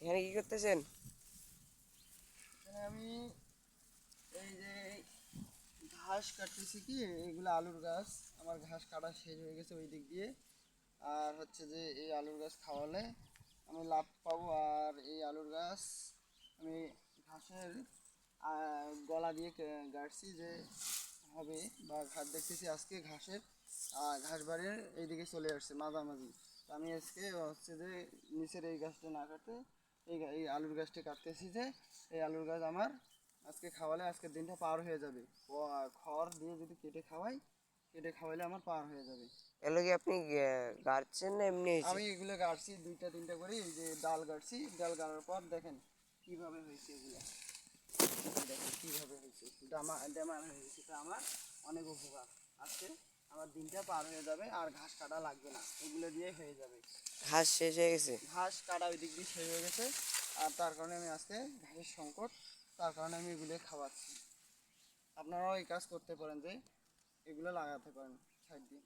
এখানে কি করতেছেন? এখানে আমি এই যে ঘাস কাটতেছি, কি এইগুলো আলুর গাছ। আমার ঘাস কাটা শেষ হয়ে গেছে ওই দিক দিয়ে। আর হচ্ছে যে এই আলুর গাছ খাওয়ালে আমি লাভ পাবো। আর এই আলুর গাছ আমি ঘাসের গলা দিয়ে গাড়ছি যে হবে, বা ঘাস দেখতেছি আজকে ঘাসের ঘাস বাড়ির এইদিকে চলে আসছে মাঝামাঝি। তো আমি আজকে হচ্ছে যে নিচের এই গাছটা না কাটতে এই আলুর গাছটা কাটতেছি, যে এই আলুর গাছ আমার আজকে খাওয়ালে আজকের দিনটা পার হয়ে যাবে। খড় দিয়ে যদি কেটে খাওয়াইলে আমার পার হয়ে যাবে। এগুলো কি আপনি গাড়ছেন না এমনি হয়েছে? আমি এগুলো গাড়ছি দুইটা তিনটা করে, এই যে ডাল গাড়ছি, ডাল গাড়ার পর দেখেন কিভাবে হয়েছে এগুলো। দেখেন কিভাবে হয়েছে, ডেমার হয়ে গেছে। এটা আমার অনেক উপকার। আজকে আমার দিনটা পার হয়ে যাবে আর ঘাস কাটা লাগবে না, এগুলো দিয়ে হয়ে যাবে। ঘাস শেষ হয়ে গেছে? ঘাস কাটা ওই দিক দিয়ে শেষ হয়ে গেছে। আর তার কারণে আমি আজকে ঘাসের সংকট, তার কারণে আমি এগুলো খাওয়াচ্ছি। আপনারাও এই কাজ করতে পারেন, যে এগুলো লাগাতে পারেন সাইড দিয়ে।